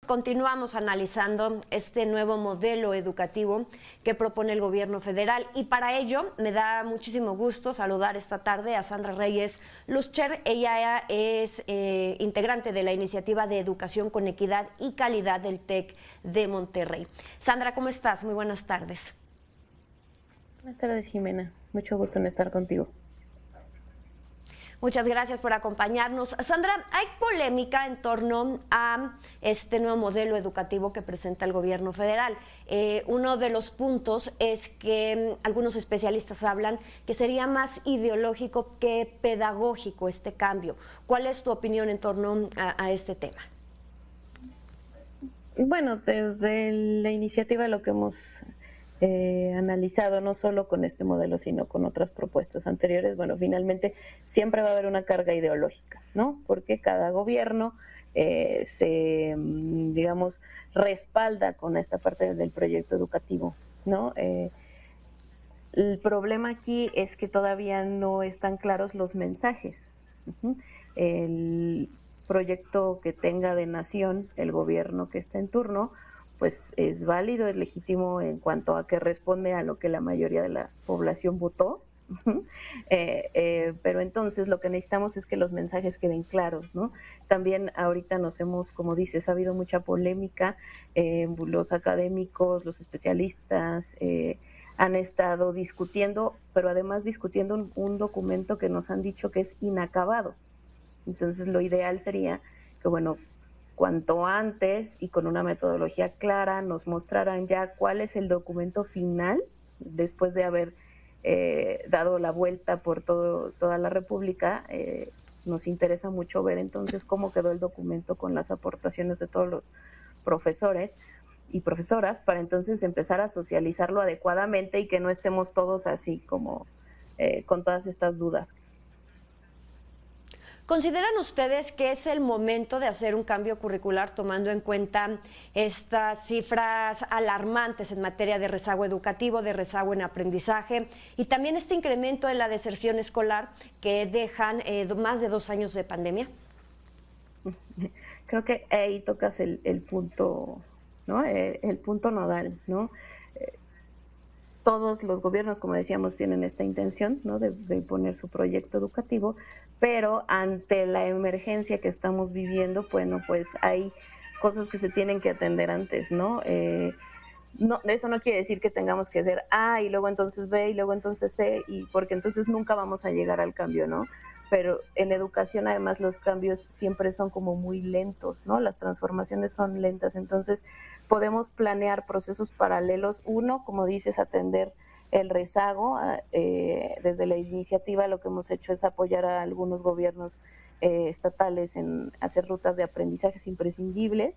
Continuamos analizando este nuevo modelo educativo que propone el gobierno federal y para ello me da muchísimo gusto saludar esta tarde a Sandra Reyes Luscher. Ella es integrante de la Iniciativa de Educación con Equidad y Calidad del TEC de Monterrey. Sandra, ¿cómo estás? Muy buenas tardes. Buenas tardes, Jimena. Mucho gusto en estar contigo. Muchas gracias por acompañarnos. Sandra, hay polémica en torno a este nuevo modelo educativo que presenta el gobierno federal. Uno de los puntos es que algunos especialistas hablan que sería más ideológico que pedagógico este cambio. ¿Cuál es tu opinión en torno a este tema? Bueno, desde la iniciativa lo que hemos analizado, no solo con este modelo, sino con otras propuestas anteriores, bueno, finalmente siempre va a haber una carga ideológica, ¿no? Porque cada gobierno digamos, respalda con esta parte del proyecto educativo, ¿no? El problema aquí es que todavía no están claros los mensajes. El proyecto que tenga de nación el gobierno que está en turno, pues es válido, es legítimo en cuanto a que responde a lo que la mayoría de la población votó. Pero entonces lo que necesitamos es que los mensajes queden claros, ¿no? También ahorita como dices, ha habido mucha polémica, los académicos, los especialistas, han estado discutiendo, pero además discutiendo un documento que nos han dicho que es inacabado. Entonces lo ideal sería que, bueno, cuanto antes y con una metodología clara nos mostraran ya cuál es el documento final después de haber dado la vuelta por toda la República. Nos interesa mucho ver entonces cómo quedó el documento con las aportaciones de todos los profesores y profesoras para entonces empezar a socializarlo adecuadamente y que no estemos todos así como con todas estas dudas. ¿Consideran ustedes que es el momento de hacer un cambio curricular tomando en cuenta estas cifras alarmantes en materia de rezago educativo, de rezago en aprendizaje y también este incremento en la deserción escolar que dejan más de 2 años de pandemia? Creo que ahí tocas el punto, ¿no? El punto nodal, ¿no? Todos los gobiernos, como decíamos, tienen esta intención, ¿no? de poner su proyecto educativo, pero ante la emergencia que estamos viviendo, bueno, pues hay cosas que se tienen que atender antes, ¿no? No, eso no quiere decir que tengamos que hacer A y luego entonces B y luego entonces C, porque entonces nunca vamos a llegar al cambio, ¿no? Pero en educación además los cambios siempre son como muy lentos, ¿no? Las transformaciones son lentas, entonces podemos planear procesos paralelos. Uno, como dices, atender el rezago. Desde la iniciativa lo que hemos hecho es apoyar a algunos gobiernos estatales en hacer rutas de aprendizajes imprescindibles.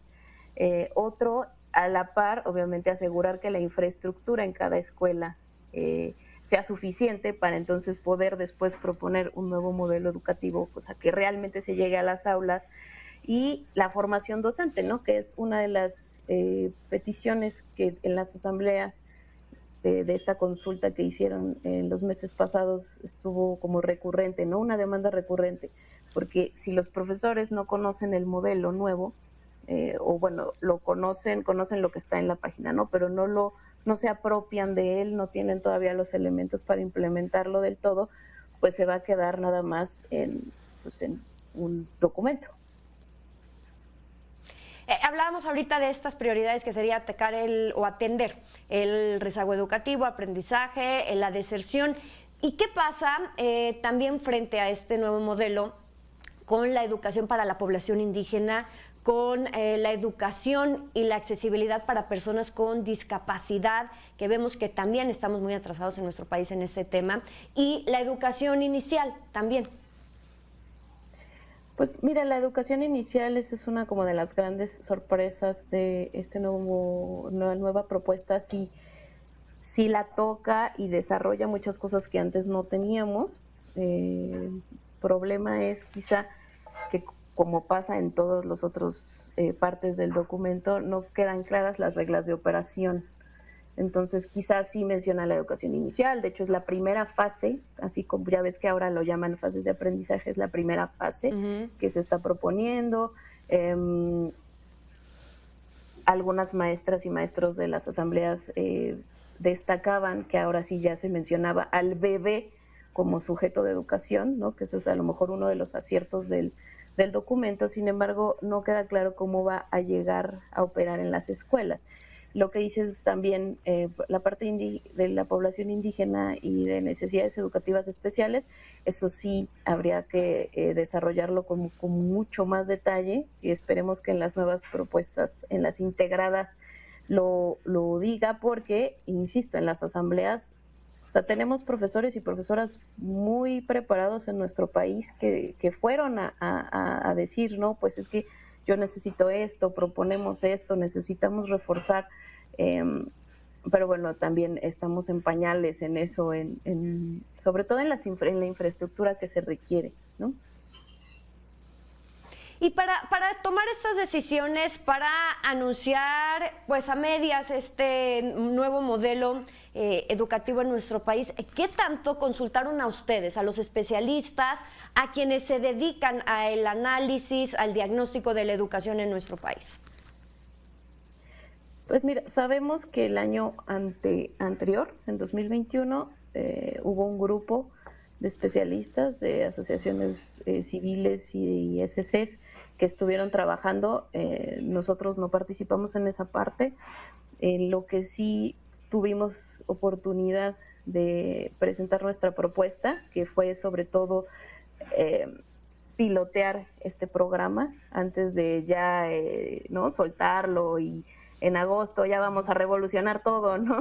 Otro, a la par, obviamente, asegurar que la infraestructura en cada escuela sea suficiente para entonces poder después proponer un nuevo modelo educativo, o sea, que realmente se llegue a las aulas. Y la formación docente, ¿no? Que es una de las peticiones que en las asambleas de esta consulta que hicieron en los meses pasados estuvo como recurrente, ¿no? Una demanda recurrente, porque si los profesores no conocen el modelo nuevo, o bueno, lo conocen lo que está en la página, ¿no? Pero no se apropian de él, no tienen todavía los elementos para implementarlo del todo, pues se va a quedar nada más en un documento. Hablábamos ahorita de estas prioridades que sería atacar o atender el rezago educativo, aprendizaje, la deserción. ¿Y qué pasa también frente a este nuevo modelo con la educación para la población indígena, con la educación y la accesibilidad para personas con discapacidad, que vemos que también estamos muy atrasados en nuestro país en ese tema, y la educación inicial también? Pues mira, la educación inicial es una como de las grandes sorpresas de nueva propuesta. Sí la toca y desarrolla muchas cosas que antes no teníamos. El problema es quizá que, como pasa en todos los otros partes del documento, no quedan claras las reglas de operación. Entonces, quizás sí menciona la educación inicial. De hecho, es la primera fase, así como ya ves que ahora lo llaman fases de aprendizaje, es la primera fase que se está proponiendo. algunas maestras y maestros de las asambleas destacaban que ahora sí ya se mencionaba al bebé como sujeto de educación, ¿no? Que eso es a lo mejor uno de los aciertos del documento. Sin embargo, no queda claro cómo va a llegar a operar en las escuelas. Lo que dices también, la parte de la población indígena y de necesidades educativas especiales, eso sí habría que desarrollarlo con mucho más detalle, y esperemos que en las nuevas propuestas, en las integradas, lo diga, porque, insisto, en las asambleas, o sea, tenemos profesores y profesoras muy preparados en nuestro país que fueron a decir, no, pues es que yo necesito esto, proponemos esto, necesitamos reforzar, pero bueno, también estamos en pañales en eso, sobre todo en la infraestructura que se requiere, ¿no? Y para tomar estas decisiones, para anunciar pues a medias este nuevo modelo educativo en nuestro país, ¿qué tanto consultaron a ustedes, a los especialistas, a quienes se dedican al análisis, al diagnóstico de la educación en nuestro país? Pues mira, sabemos que el año anterior, en 2021, hubo un grupo de especialistas de asociaciones civiles y SCs que estuvieron trabajando. Nosotros no participamos en esa parte. En lo que sí tuvimos oportunidad de presentar nuestra propuesta, que fue sobre todo pilotear este programa antes de ya no soltarlo, y en agosto ya vamos a revolucionar todo, ¿no?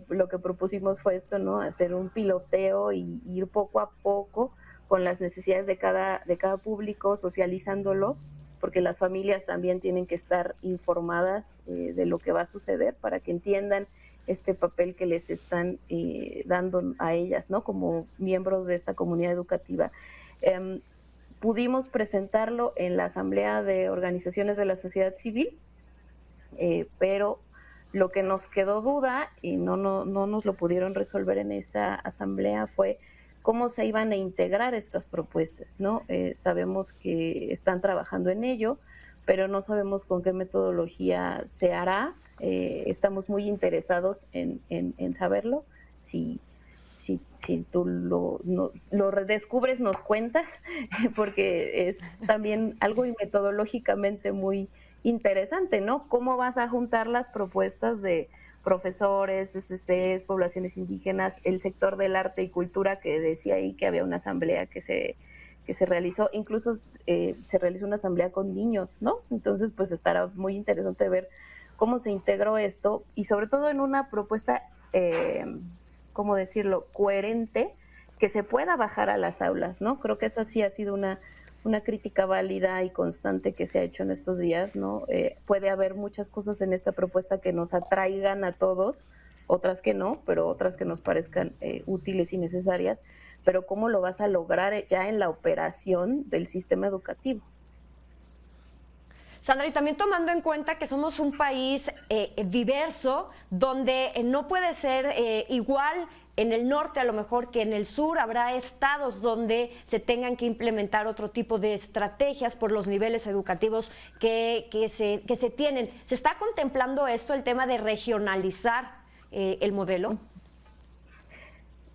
Lo que propusimos fue esto, ¿no? Hacer un piloteo y ir poco a poco con las necesidades de cada público, socializándolo, porque las familias también tienen que estar informadas de lo que va a suceder para que entiendan este papel que les están dando a ellas, ¿no? Como miembros de esta comunidad educativa. Pudimos presentarlo en la Asamblea de Organizaciones de la Sociedad Civil, pero lo que nos quedó duda, y no nos lo pudieron resolver en esa asamblea, fue cómo se iban a integrar estas propuestas, ¿no? Sabemos que están trabajando en ello, pero no sabemos con qué metodología se hará. Estamos muy interesados en saberlo. Si tú lo redescubres, nos cuentas, porque es también algo metodológicamente muy interesante, ¿no? ¿Cómo vas a juntar las propuestas de profesores, SCs, poblaciones indígenas, el sector del arte y cultura, que decía ahí que había una asamblea que se realizó, incluso se realizó una asamblea con niños, ¿no? Entonces, pues estará muy interesante ver cómo se integró esto, y sobre todo en una propuesta, ¿cómo decirlo?, coherente, que se pueda bajar a las aulas, ¿no? Creo que esa sí ha sido una crítica válida y constante que se ha hecho en estos días, ¿no? Puede haber muchas cosas en esta propuesta que nos atraigan a todos, otras que no, pero otras que nos parezcan útiles y necesarias, pero ¿cómo lo vas a lograr ya en la operación del sistema educativo? Sandra, y también tomando en cuenta que somos un país diverso, donde no puede ser igual en el norte a lo mejor que en el sur. Habrá estados donde se tengan que implementar otro tipo de estrategias por los niveles educativos que se tienen. ¿Se está contemplando esto, el tema de regionalizar el modelo?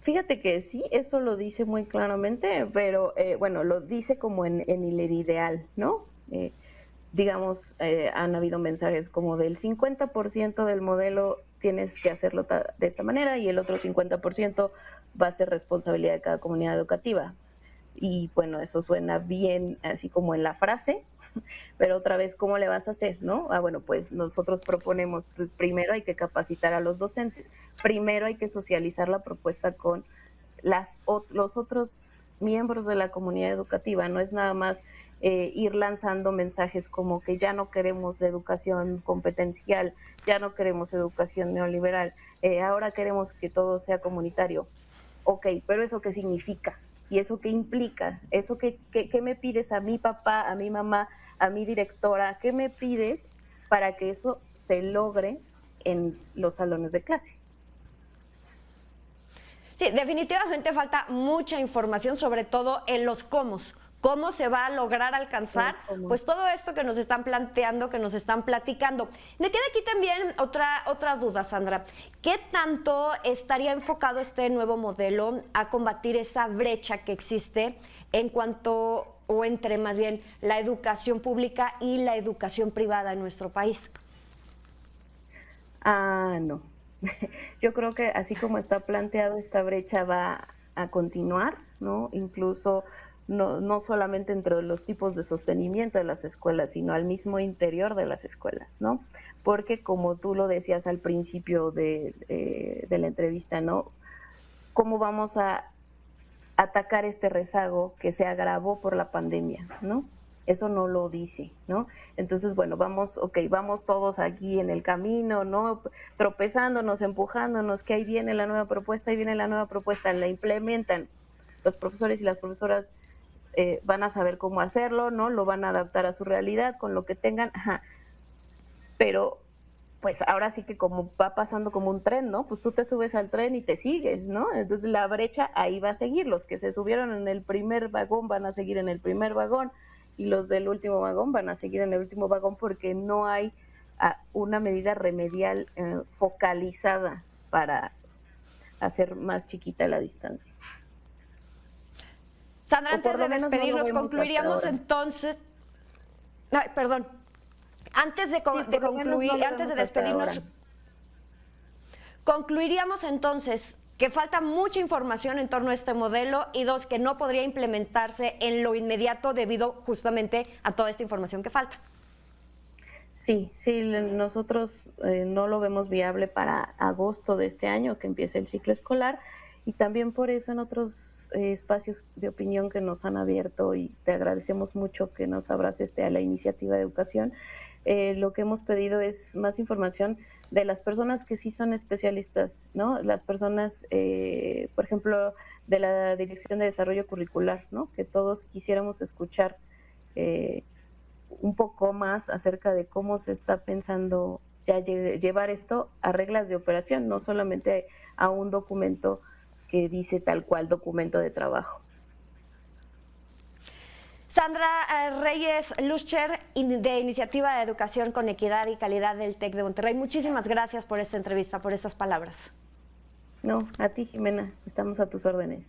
Fíjate que sí, eso lo dice muy claramente, pero bueno, lo dice como en el ideal, ¿no? Digamos, han habido mensajes como del 50% del modelo tienes que hacerlo de esta manera, y el otro 50% va a ser responsabilidad de cada comunidad educativa. Y bueno, eso suena bien así como en la frase, pero otra vez, ¿cómo le vas a hacer, no? Bueno, pues nosotros proponemos, pues, primero hay que capacitar a los docentes, primero hay que socializar la propuesta con los otros miembros de la comunidad educativa. No es nada más ir lanzando mensajes como que ya no queremos la educación competencial, ya no queremos educación neoliberal, ahora queremos que todo sea comunitario. Ok, pero ¿eso qué significa? ¿Y eso qué implica? ¿Eso qué me pides a mi papá, a mi mamá, a mi directora? ¿Qué me pides para que eso se logre en los salones de clase? Sí, definitivamente falta mucha información, sobre todo en los cómo. ¿Cómo se va a lograr alcanzar? ¿Cómo? Pues todo esto que nos están planteando, que nos están platicando. Me queda aquí también otra duda, Sandra. ¿Qué tanto estaría enfocado este nuevo modelo a combatir esa brecha que existe en cuanto, o entre más bien, la educación pública y la educación privada en nuestro país? No. Yo creo que así como está planteado, esta brecha va a continuar, ¿no? Incluso no solamente entre los tipos de sostenimiento de las escuelas, sino al mismo interior de las escuelas, ¿no? Porque como tú lo decías al principio de la entrevista, ¿no? ¿Cómo vamos a atacar este rezago que se agravó por la pandemia, ¿no? Eso no lo dice, ¿no? Entonces, bueno, vamos todos aquí en el camino, ¿no? Tropezándonos, empujándonos, que ahí viene la nueva propuesta, la implementan. Los profesores y las profesoras van a saber cómo hacerlo, ¿no? Lo van a adaptar a su realidad con lo que tengan, ajá. Pero pues ahora sí que como va pasando como un tren, ¿no? Pues tú te subes al tren y te sigues, ¿no? Entonces la brecha ahí va a seguir. Los que se subieron en el primer vagón van a seguir en el primer vagón y los del último vagón van a seguir en el último vagón porque no hay una medida remedial focalizada para hacer más chiquita la distancia. Sandra, antes de despedirnos, no concluiríamos entonces... No, perdón. Antes de concluir, antes de despedirnos, concluiríamos entonces que falta mucha información en torno a este modelo y dos, que no podría implementarse en lo inmediato debido justamente a toda esta información que falta. Sí, nosotros no lo vemos viable para agosto de este año, que empiece el ciclo escolar, y también por eso en otros espacios de opinión que nos han abierto, y te agradecemos mucho que nos abraces a la iniciativa de educación, lo que hemos pedido es más información de las personas que sí son especialistas, ¿no? Las personas, por ejemplo, de la Dirección de Desarrollo Curricular, ¿no? Que todos quisiéramos escuchar un poco más acerca de cómo se está pensando ya llevar esto a reglas de operación, no solamente a un documento que dice tal cual documento de trabajo. Sandra Reyes Luscher, de Iniciativa de Educación con Equidad y Calidad del TEC de Monterrey. Muchísimas gracias por esta entrevista, por estas palabras. No, a ti, Jimena, estamos a tus órdenes.